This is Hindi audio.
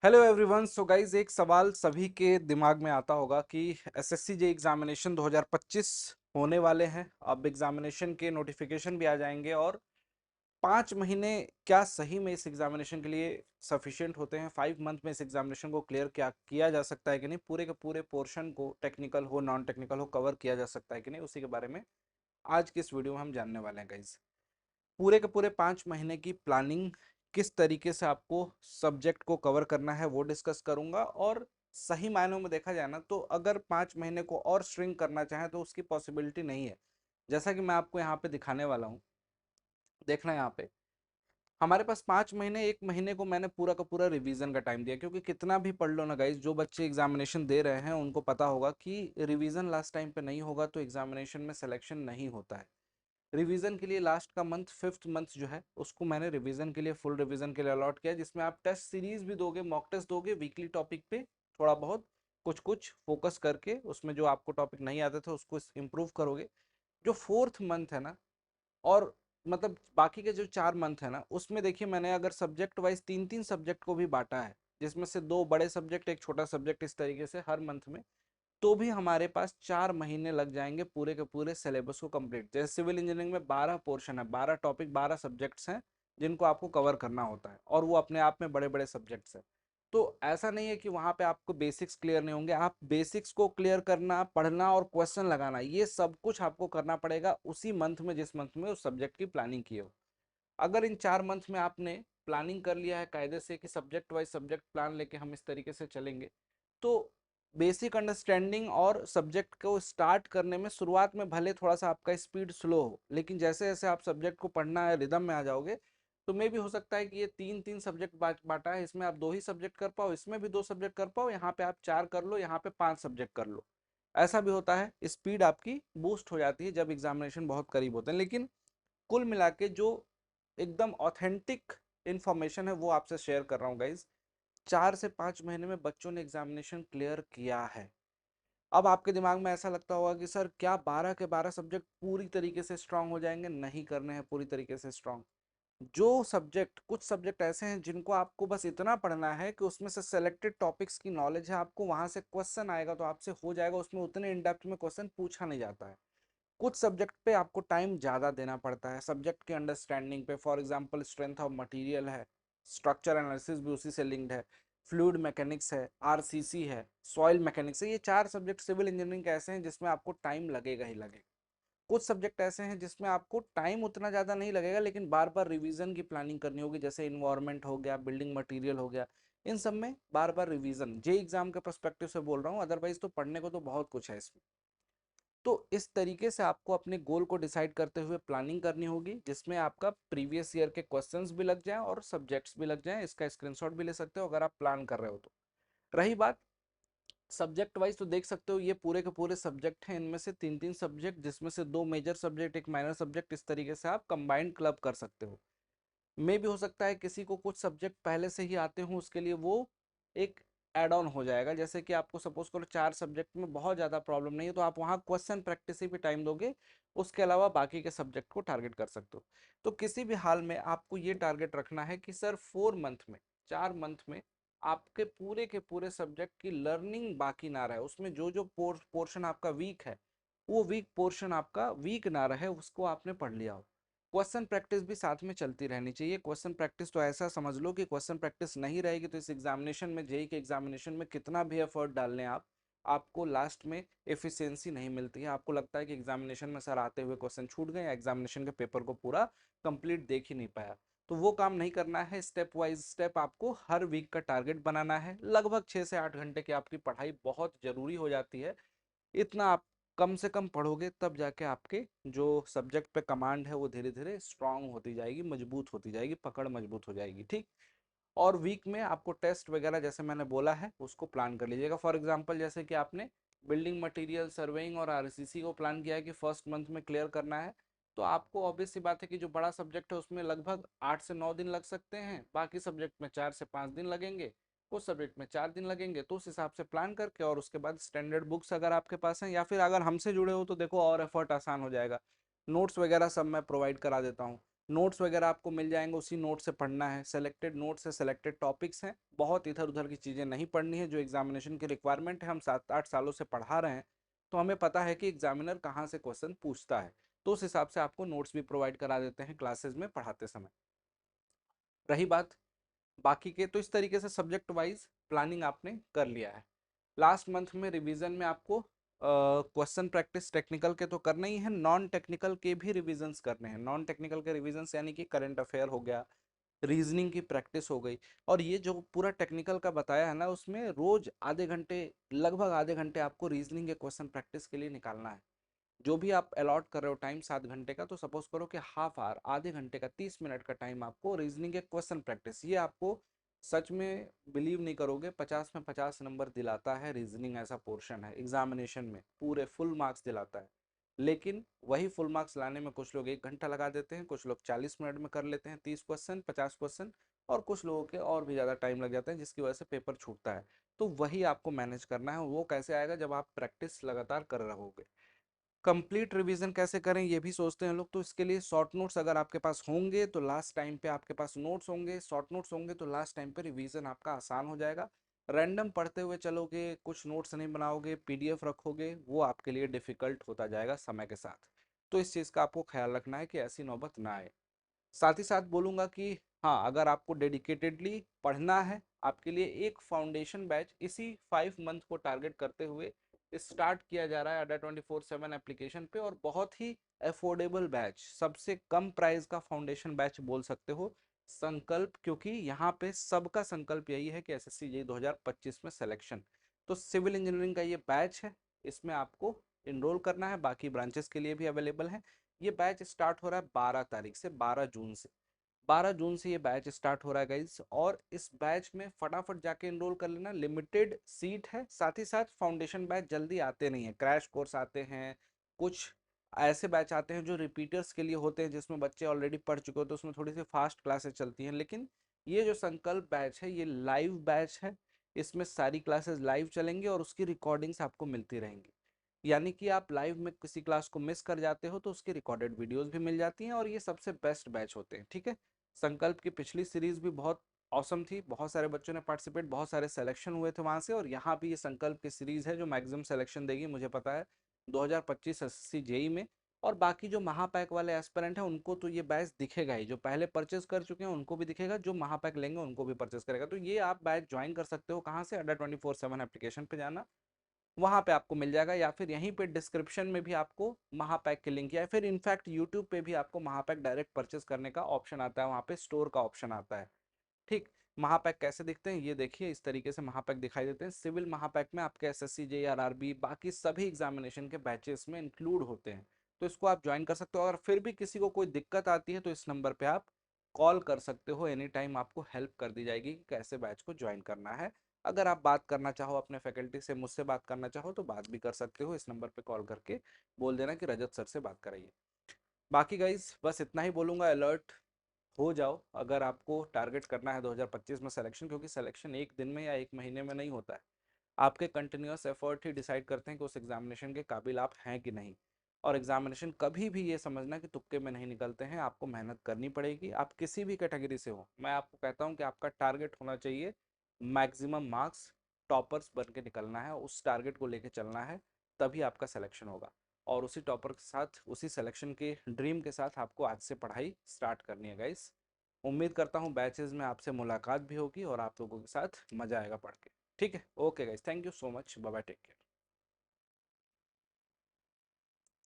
Hello everyone. सो गाइज, एक सवाल सभी के दिमाग में आता होगा कि एसएससी जे एग्जामिनेशन 2025 होने वाले हैं। अब एग्जामिनेशन के नोटिफिकेशन भी आ जाएंगे और 5 महीने क्या सही में इस एग्जामिनेशन के लिए सफिशिएंट होते हैं? 5 मंथ में इस एग्जामिनेशन को क्लियर क्या किया जा सकता है कि नहीं? पूरे के पूरे पोर्शन को, टेक्निकल हो नॉन टेक्निकल हो, कवर किया जा सकता है कि नहीं? उसी के बारे में आज की इस वीडियो में हम जानने वाले हैं गाइज। पूरे के पूरे 5 महीने की प्लानिंग, किस तरीके से आपको सब्जेक्ट को कवर करना है वो डिस्कस करूंगा। और सही मायनों में देखा जाए ना, तो अगर 5 महीने को और श्रिंक करना चाहें तो उसकी पॉसिबिलिटी नहीं है। जैसा कि मैं आपको यहाँ पे दिखाने वाला हूँ, देखना यहाँ पे हमारे पास 5 महीने, 1 महीने को मैंने पूरा का पूरा रिवीजन का टाइम दिया, क्योंकि कितना भी पढ़ लो ना गाइज, जो बच्चे एग्जामिनेशन दे रहे हैं उनको पता होगा कि रिवीजन लास्ट टाइम पे नहीं होगा तो एग्जामिनेशन में सिलेक्शन नहीं होता है। रिवीजन के लिए लास्ट का मंथ, 5th मंथ जो है, उसको मैंने रिवीजन के लिए, फुल रिवीजन के लिए अलॉट किया, जिसमें आप टेस्ट सीरीज भी दोगे, मॉक टेस्ट दोगे, वीकली टॉपिक पे थोड़ा बहुत कुछ कुछ फोकस करके उसमें जो आपको टॉपिक नहीं आते थे उसको इम्प्रूव करोगे। जो 4th मंथ है ना, और मतलब बाकी के जो 4 मंथ है ना, उसमें देखिए मैंने अगर सब्जेक्ट वाइज तीन तीन सब्जेक्ट को भी बांटा है, जिसमें से 2 बड़े सब्जेक्ट, एक छोटा सब्जेक्ट, इस तरीके से हर मंथ में, तो भी हमारे पास 4 महीने लग जाएंगे पूरे के पूरे सिलेबस को कंप्लीट। जैसे सिविल इंजीनियरिंग में 12 पोर्शन है, 12 टॉपिक, 12 सब्जेक्ट्स हैं जिनको आपको कवर करना होता है, और वो अपने आप में बड़े बड़े सब्जेक्ट्स हैं। तो ऐसा नहीं है कि वहां पे आपको बेसिक्स क्लियर नहीं होंगे। आप बेसिक्स को क्लियर करना, पढ़ना और क्वेश्चन लगाना, ये सब कुछ आपको करना पड़ेगा उसी मंथ में, जिस मंथ में उस सब्जेक्ट की प्लानिंग की हो। अगर इन 4 मंथ में आपने प्लानिंग कर लिया है कायदे से कि सब्जेक्ट वाइज सब्जेक्ट प्लान लेके हम इस तरीके से चलेंगे, तो बेसिक अंडरस्टैंडिंग और सब्जेक्ट को स्टार्ट करने में शुरुआत में भले थोड़ा सा आपका स्पीड स्लो हो, लेकिन जैसे जैसे आप सब्जेक्ट को पढ़ना है, रिदम में आ जाओगे, तो मे भी हो सकता है कि ये तीन तीन सब्जेक्ट बांटा है, इसमें आप 2 ही सब्जेक्ट कर पाओ, इसमें भी 2 सब्जेक्ट कर पाओ, यहाँ पे आप 4 कर लो, यहाँ पे 5 सब्जेक्ट कर लो। ऐसा भी होता है, स्पीड आपकी बूस्ट हो जाती है जब एग्जामिनेशन बहुत करीब होते हैं। लेकिन कुल मिला के जो एकदम ऑथेंटिक इंफॉर्मेशन है वो आपसे शेयर कर रहा हूँ गाइज। 4 से 5 महीने में बच्चों ने एग्जामिनेशन क्लियर किया है। अब आपके दिमाग में ऐसा लगता होगा कि सर क्या 12 के 12 सब्जेक्ट पूरी तरीके से स्ट्रांग हो जाएंगे? नहीं करने हैं पूरी तरीके से स्ट्रांग। जो सब्जेक्ट, कुछ सब्जेक्ट ऐसे हैं जिनको आपको बस इतना पढ़ना है कि उसमें से सेलेक्टेड टॉपिक्स की नॉलेज है, आपको वहां से क्वेश्चन आएगा तो आपसे हो जाएगा, उसमें उतने इन डेप्थ में क्वेश्चन पूछा नहीं जाता है। कुछ सब्जेक्ट पे आपको टाइम ज़्यादा देना पड़ता है सब्जेक्ट के अंडरस्टैंडिंग पे। For example strength of material है, स्ट्रक्चर एनालिसिस भी उसी से लिंक्ड है, फ्लूइड मैकेनिक्स है, आरसीसी है, सॉइल मैकेनिक्स है। ये 4 सब्जेक्ट सिविल इंजीनियरिंग के ऐसे हैं जिसमें आपको टाइम लगेगा ही लगेगा। कुछ सब्जेक्ट ऐसे हैं जिसमें आपको टाइम उतना ज़्यादा नहीं लगेगा, लेकिन बार बार रिवीजन की प्लानिंग करनी होगी, जैसे इन्वायरमेंट हो गया, बिल्डिंग मटेरियल हो गया। इन सब में बार बार रिवीजन, जे एग्जाम के पर्सपेक्टिव से बोल रहा हूँ, अदरवाइज तो पढ़ने को तो बहुत कुछ है इसमें। तो इस तरीके से आपको अपने गोल को डिसाइड करते हुए प्लानिंग करनी होगी, जिसमें आपका प्रीवियस ईयर के क्वेश्चंस भी लग जाएं और सब्जेक्ट्स भी लग जाएं। इसका स्क्रीनशॉट भी ले सकते हो अगर आप प्लान कर रहे हो तो। रही बात सब्जेक्ट वाइज, तो देख सकते हो ये पूरे के पूरे सब्जेक्ट हैं, इनमें से तीन तीन सब्जेक्ट, जिसमें से 2 मेजर सब्जेक्ट, एक माइनर सब्जेक्ट, इस तरीके से आप कंबाइंड क्लब कर सकते हो। मे भी हो सकता है किसी को कुछ सब्जेक्ट पहले से ही आते हों, उसके लिए वो एक एड ऑन हो जाएगा। जैसे कि आपको सपोज करो 4 सब्जेक्ट में बहुत ज़्यादा प्रॉब्लम नहीं है, तो आप वहाँ क्वेश्चन प्रैक्टिस ही भी टाइम दोगे, उसके अलावा बाकी के सब्जेक्ट को टारगेट कर सकते हो। तो किसी भी हाल में आपको ये टारगेट रखना है कि सर 4 मंथ में, 4 मंथ में आपके पूरे के पूरे सब्जेक्ट की लर्निंग बाकी ना रहे, उसमें जो जो पोर्शन आपका वीक है, वो वीक पोर्शन आपका वीक ना रहे, उसको आपने पढ़ लिया हो। क्वेश्चन प्रैक्टिस भी साथ में चलती रहनी चाहिए। क्वेश्चन प्रैक्टिस तो ऐसा समझ लो कि क्वेश्चन प्रैक्टिस नहीं रहेगी तो इस एग्जामिनेशन में, जेई के एग्जामिनेशन में, कितना भी एफर्ट डाल लें आप, आपको लास्ट में एफिशिएंसी नहीं मिलती है। आपको लगता है कि एग्जामिनेशन में सर आते हुए क्वेश्चन छूट गए, या एग्जामिनेशन के पेपर को पूरा कंप्लीट देख ही नहीं पाया। तो वो काम नहीं करना है। स्टेप वाइज स्टेप आपको हर वीक का टारगेट बनाना है। लगभग 6 से 8 घंटे की आपकी पढ़ाई बहुत जरूरी हो जाती है। इतना आप कम से कम पढ़ोगे तब जाके आपके जो सब्जेक्ट पे कमांड है वो धीरे धीरे स्ट्रांग होती जाएगी, मजबूत होती जाएगी, पकड़ मजबूत हो जाएगी। ठीक। और वीक में आपको टेस्ट वगैरह जैसे मैंने बोला है उसको प्लान कर लीजिएगा। फॉर एग्जांपल जैसे कि आपने बिल्डिंग मटेरियल सर्वेइंग और आरसीसी को प्लान किया है कि 1st मंथ में क्लियर करना है, तो आपको ऑब्वियस सी बात है कि जो बड़ा सब्जेक्ट है उसमें लगभग 8 से 9 दिन लग सकते हैं, बाकी सब्जेक्ट में 4 से 5 दिन लगेंगे, कुछ सब्जेक्ट में 4 दिन लगेंगे। तो उस हिसाब से प्लान करके, और उसके बाद स्टैंडर्ड बुक्स अगर आपके पास हैं, या फिर अगर हमसे जुड़े हो तो देखो और एफर्ट आसान हो जाएगा। नोट्स वगैरह सब मैं प्रोवाइड करा देता हूँ। नोट्स वगैरह आपको मिल जाएंगे, उसी नोट से पढ़ना है, सेलेक्टेड नोट्स है, सेलेक्टेड टॉपिक्स हैं, बहुत इधर उधर की चीज़ें नहीं पढ़नी है। जो एग्जामिनेशन की रिक्वायरमेंट है, हम 7-8 सालों से पढ़ा रहे हैं, तो हमें पता है कि एग्जामिनर कहाँ से क्वेश्चन पूछता है, तो उस हिसाब से आपको नोट्स भी प्रोवाइड करा देते हैं क्लासेज में पढ़ाते समय। रही बात बाकी के, तो इस तरीके से सब्जेक्ट वाइज प्लानिंग आपने कर लिया है। लास्ट मंथ में रिवीजन में आपको क्वेश्चन प्रैक्टिस टेक्निकल के तो करने ही है, नॉन टेक्निकल के भी रिवीजन्स करने हैं। नॉन टेक्निकल के रिवीजन्स यानी कि करंट अफेयर हो गया, रीजनिंग की प्रैक्टिस हो गई, और ये जो पूरा टेक्निकल का बताया है ना, उसमें रोज आधे घंटे, लगभग आधे घंटे आपको रीजनिंग के क्वेश्चन प्रैक्टिस के लिए निकालना है। जो भी आप अलॉट कर रहे हो टाइम 7 घंटे का, तो सपोज करो कि हाफ आवर, आधे घंटे का, 30 मिनट का टाइम आपको रीजनिंग के क्वेश्चन प्रैक्टिस, ये आपको सच में बिलीव नहीं करोगे, 50 में 50 नंबर दिलाता है। रीजनिंग ऐसा पोर्शन है एग्जामिनेशन में, पूरे फुल मार्क्स दिलाता है। लेकिन वही फुल मार्क्स लाने में कुछ लोग 1 घंटा लगा देते हैं, कुछ लोग 40 मिनट में कर लेते हैं 30 क्वेश्चन, 50 क्वेश्चन, और कुछ लोगों के और भी ज़्यादा टाइम लग जाता है, जिसकी वजह से पेपर छूटता है। तो वही आपको मैनेज करना है। वो कैसे आएगा? जब आप प्रैक्टिस लगातार कर रहोगे। कंप्लीट रिवीजन कैसे करें ये भी सोचते हैं लोग, तो इसके लिए शॉर्ट नोट्स अगर आपके पास होंगे तो लास्ट टाइम पे आपके पास नोट्स होंगे, शॉर्ट नोट्स होंगे तो लास्ट टाइम पे रिवीजन आपका आसान हो जाएगा। रैंडम पढ़ते हुए चलोगे, कुछ नोट्स नहीं बनाओगे, पीडीएफ रखोगे, वो आपके लिए डिफिकल्ट होता जाएगा समय के साथ। तो इस चीज़ का आपको ख्याल रखना है कि ऐसी नौबत ना आए। साथ ही साथ बोलूँगा कि हाँ, अगर आपको डेडिकेटेडली पढ़ना है, आपके लिए एक फाउंडेशन बैच इसी 5 मंथ को टारगेट करते हुए स्टार्ट किया जा रहा है अड्डा 24/7 एप्लीकेशन पे, और बहुत ही अफोर्डेबल बैच, सबसे कम प्राइस का फाउंडेशन बैच बोल सकते हो, संकल्प। क्योंकि यहाँ पे सबका संकल्प यही है कि एसएससी जेईई 2025 में सिलेक्शन। तो सिविल इंजीनियरिंग का ये बैच है, इसमें आपको इनरोल करना है, बाकी ब्रांचेस के लिए भी अवेलेबल है। ये बैच स्टार्ट हो रहा है 12 तारीख से, 12 जून से। 12 जून से ये बैच स्टार्ट हो रहा है गाइज, और इस बैच में फटाफट जाके एनरोल कर लेना, लिमिटेड सीट है। साथ ही साथ फाउंडेशन बैच जल्दी आते नहीं है, क्रैश कोर्स आते हैं, कुछ ऐसे बैच आते हैं जो रिपीटर्स के लिए होते हैं, जिसमें बच्चे ऑलरेडी पढ़ चुके होते हैं, उसमें थोड़ी सी फास्ट क्लासेस चलती हैं। लेकिन ये जो संकल्प बैच है, ये लाइव बैच है, इसमें सारी क्लासेस लाइव चलेंगी और उसकी रिकॉर्डिंग्स आपको मिलती रहेंगी। यानी कि आप लाइव में किसी क्लास को मिस कर जाते हो तो उसकी रिकॉर्डेड वीडियोस भी मिल जाती हैं, और ये सबसे बेस्ट बैच होते हैं। ठीक है, संकल्प की पिछली सीरीज भी बहुत औसम थी, बहुत सारे बच्चों ने पार्टिसिपेट, बहुत सारे सिलेक्शन हुए थे वहां से, और यहाँ भी ये संकल्प की सीरीज है जो मैक्सिमम सिलेक्शन देगी, मुझे पता है, 2025 एसएससी जेई में। और बाकी जो महापैक वाले एस्पिरेंट हैं उनको तो ये बैच दिखेगा ही, जो पहले परचेज कर चुके हैं उनको भी दिखेगा, जो महापैक लेंगे उनको भी परचेज करेगा। तो ये आप बैच ज्वाइन कर सकते हो, कहाँ से? अड्डा 24/7 एप्लीकेशन पे जाना, वहां पे आपको मिल जाएगा, या फिर यहीं पे डिस्क्रिप्शन में भी आपको महापैक के लिंक, या फिर इनफैक्ट यूट्यूब पे भी आपको महापैक डायरेक्ट परचेस करने का ऑप्शन आता है, वहां पे स्टोर का ऑप्शन आता है। ठीक, महापैक कैसे दिखते हैं ये देखिए, इस तरीके से महापैक दिखाई देते हैं। सिविल महापैक में आपके एसएससी जेईई आरआरबी बाकी सभी एग्जामिनेशन के बैचेस में इंक्लूड होते हैं, तो इसको आप ज्वाइन कर सकते हो। अगर फिर भी किसी को कोई दिक्कत आती है तो इस नंबर पे आप कॉल कर सकते हो, एनी टाइम आपको हेल्प कर दी जाएगी कि कैसे बैच को ज्वाइन करना है। अगर आप बात करना चाहो अपने फैकल्टी से, मुझसे बात करना चाहो तो बात भी कर सकते हो, इस नंबर पे कॉल करके बोल देना कि रजत सर से बात कराइए। बाकी गाइज बस इतना ही बोलूँगा, अलर्ट हो जाओ अगर आपको टारगेट करना है 2025 में सिलेक्शन, क्योंकि सिलेक्शन एक दिन में या एक महीने में नहीं होता है। आपके कंटिन्यूअस एफर्ट ही डिसाइड करते हैं कि उस एग्जामिनेशन के काबिल आप हैं कि नहीं। और एग्जामिनेशन कभी भी ये समझना कि तुक्के में नहीं निकलते हैं, आपको मेहनत करनी पड़ेगी। आप किसी भी कैटेगरी से हो, मैं आपको कहता हूँ कि आपका टारगेट होना चाहिए मैक्सिमम मार्क्स, टॉपर्स बन के निकलना है, उस टारगेट को लेके चलना है, तभी आपका सिलेक्शन होगा। और उसी टॉपर के साथ, उसी सिलेक्शन के ड्रीम के साथ आपको आज से पढ़ाई स्टार्ट करनी है गाइस। उम्मीद करता हूँ बैचेज में आपसे मुलाकात भी होगी और आप लोगों के साथ मजा आएगा पढ़ के। ठीक है, okay guys, thank you so much, bye bye, take care.